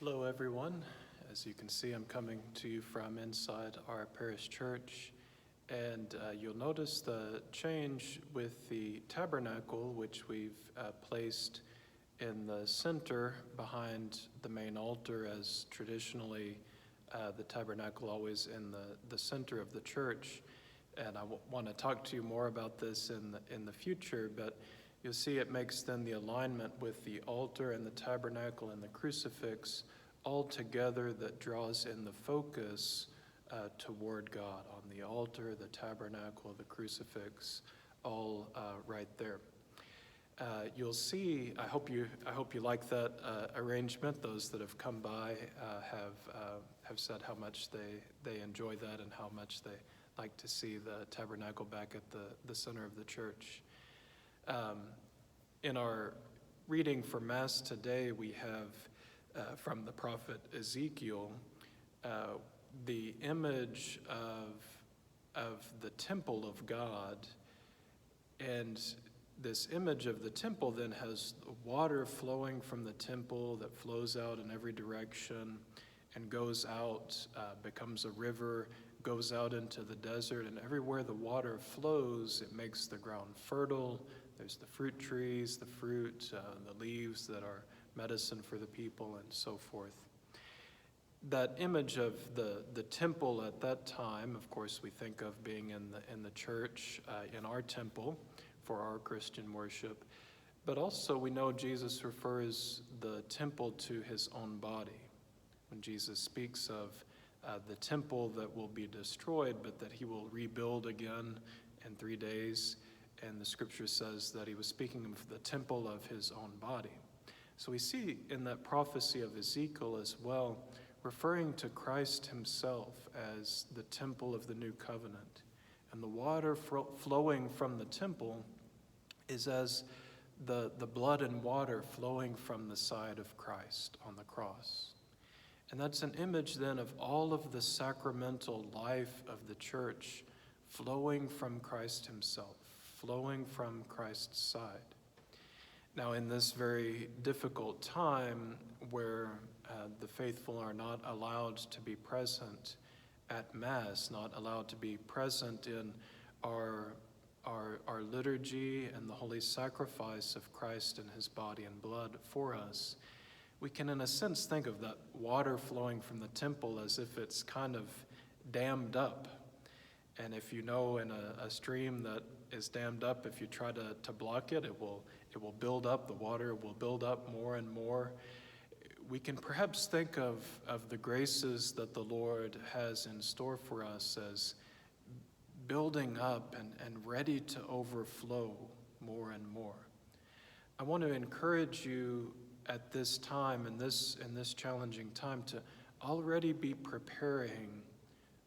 Hello everyone. As you can see, I'm coming to you from inside our parish church, and you'll notice the change with the tabernacle, which we've placed in the center behind the main altar, as traditionally the tabernacle always in the center of the church. And I want to talk to you more about this in the future, but you'll see it makes then the alignment with the altar and the tabernacle and the crucifix all together, that draws in the focus toward God on the altar, the tabernacle, the crucifix, all right there. You'll see, I hope you like that arrangement. Those that have come by have said how much they enjoy that and how much they like to see the tabernacle back at the center of the church. In our reading for Mass today, we have from the prophet Ezekiel the image of the temple of God. And this image of the temple then has water flowing from the temple that flows out in every direction and goes out, becomes a river, goes out into the desert, and everywhere the water flows, it makes the ground fertile. There's the fruit trees, the fruit, the leaves that are medicine for the people, and so forth. That image of the temple at that time, of course, we think of being in the church, in our temple for our Christian worship, but also we know Jesus refers the temple to his own body. When Jesus speaks of the temple that will be destroyed, but that he will rebuild again in 3 days, and the scripture says that he was speaking of the temple of his own body. So we see in that prophecy of Ezekiel as well, referring to Christ himself as the temple of the new covenant. And the water flowing from the temple is as the blood and water flowing from the side of Christ on the cross. And that's an image then of all of the sacramental life of the church flowing from Christ himself, flowing from Christ's side. Now, in this very difficult time where the faithful are not allowed to be present at Mass, not allowed to be present in our liturgy and the holy sacrifice of Christ and his body and blood for us, we can in a sense think of that water flowing from the temple as if it's kind of dammed up. And if you know in a stream that is dammed up, if you try to block it, it will build up, the water will build up more and more. We can perhaps think of the graces that the Lord has in store for us as building up and ready to overflow more and more. I want to encourage you at this time, in this challenging time, to already be preparing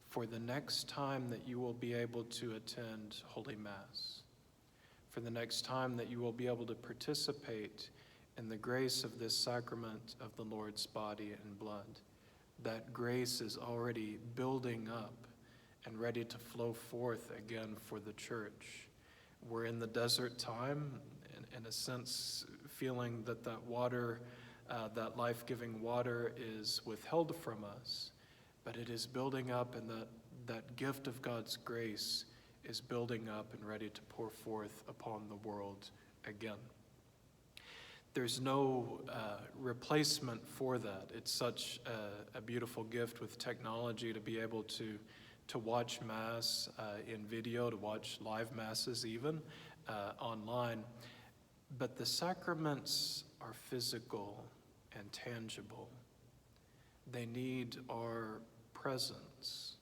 for the next time that you will be able to attend Holy Mass, for the next time that you will be able to participate in the grace of this sacrament of the Lord's body and blood. That grace is already building up and ready to flow forth again for the church. We're in the desert time, in a sense, feeling that water, that life-giving water is withheld from us, but it is building up, and that gift of God's grace is building up and ready to pour forth upon the world again. There's no replacement for that. It's such a beautiful gift with technology to be able to watch Mass in video, to watch live Masses even online. But the sacraments are physical and tangible. They need our presence.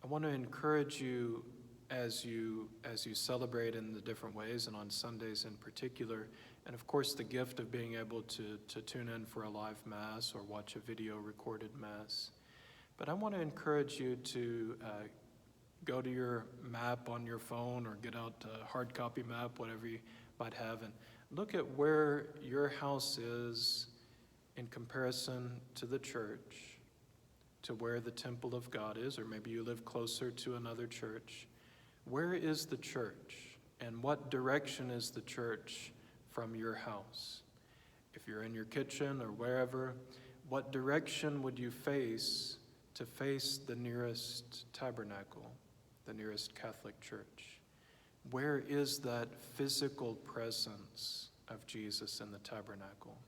I want to encourage you as you celebrate in the different ways, and on Sundays in particular, and of course the gift of being able to tune in for a live Mass or watch a video recorded Mass. But I want to encourage you to go to your map on your phone or get out a hard copy map, whatever you might have, and look at where your house is in comparison to the church, to where the temple of God is, or maybe you live closer to another church. Where is the church, and what direction is the church from your house? If you're in your kitchen or wherever, what direction would you face to face the nearest tabernacle, the nearest Catholic church? Where is that physical presence of Jesus in the tabernacle?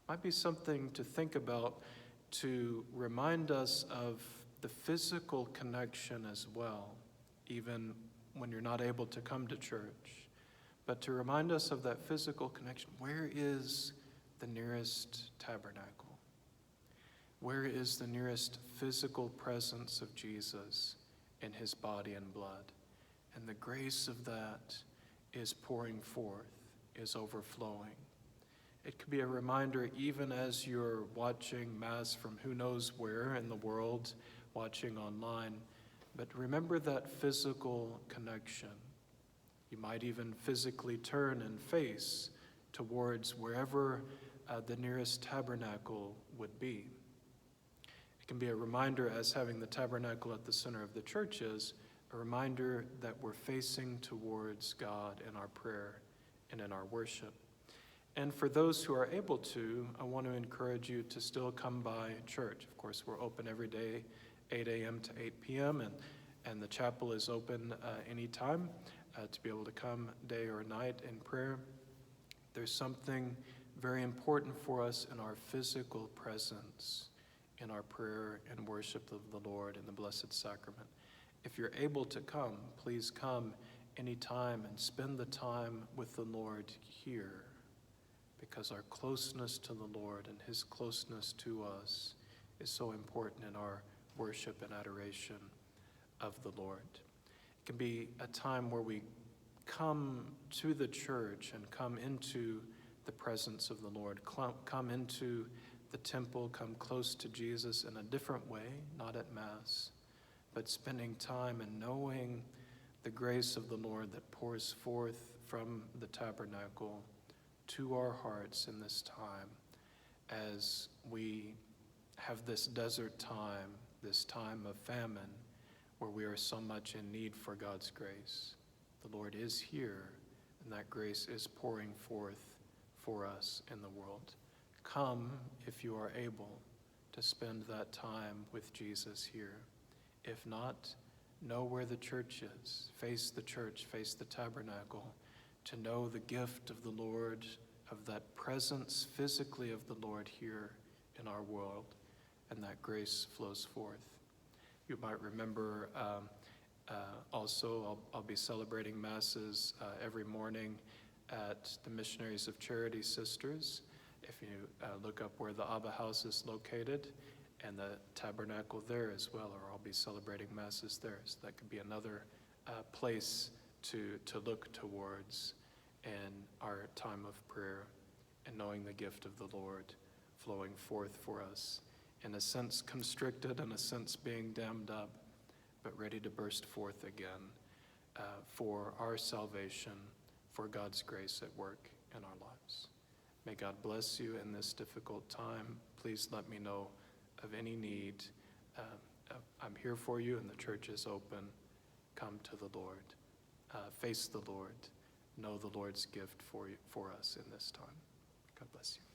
Might be something to think about to remind us of the physical connection as well, even when you're not able to come to church, but to remind us of that physical connection. Where is the nearest tabernacle? Where is the nearest physical presence of Jesus in his body and blood? And the grace of that is pouring forth, is overflowing. It could be a reminder even as you're watching Mass from who knows where in the world, watching online, but remember that physical connection. You might even physically turn and face towards wherever the nearest tabernacle would be. It can be a reminder, as having the tabernacle at the center of the church is, a reminder that we're facing towards God in our prayer and in our worship. And for those who are able to, I want to encourage you to still come by church. Of course, we're open every day, 8 a.m. to 8 p.m., and the chapel is open anytime to be able to come day or night in prayer. There's something very important for us in our physical presence, in our prayer and worship of the Lord in the Blessed Sacrament. If you're able to come, please come anytime and spend the time with the Lord here, because our closeness to the Lord and his closeness to us is so important in our worship and adoration of the Lord. It can be a time where we come to the church and come into the presence of the Lord, come into the temple, come close to Jesus in a different way, not at Mass, but spending time and knowing the grace of the Lord that pours forth from the tabernacle to our hearts in this time as we have this desert time, this time of famine, where we are so much in need for God's grace. The Lord is here, and that grace is pouring forth for us in the world. Come, if you are able, to spend that time with Jesus here. If not, know where the church is. Face the church, face the tabernacle, to know the gift of the Lord, of that presence physically of the Lord here in our world, and that grace flows forth. You might remember also I'll be celebrating Masses every morning at the Missionaries of Charity Sisters. If you look up where the Abba House is located, and the tabernacle there as well, or I'll be celebrating Masses there. So that could be another place to look towards in our time of prayer and knowing the gift of the Lord flowing forth for us, in a sense constricted, in a sense being dammed up, but ready to burst forth again for our salvation, for God's grace at work in our lives. May God bless you in this difficult time. Please let me know of any need. I'm here for you, and the church is open. Come to the Lord. Face the Lord. Know the Lord's gift for us in this time. God bless you.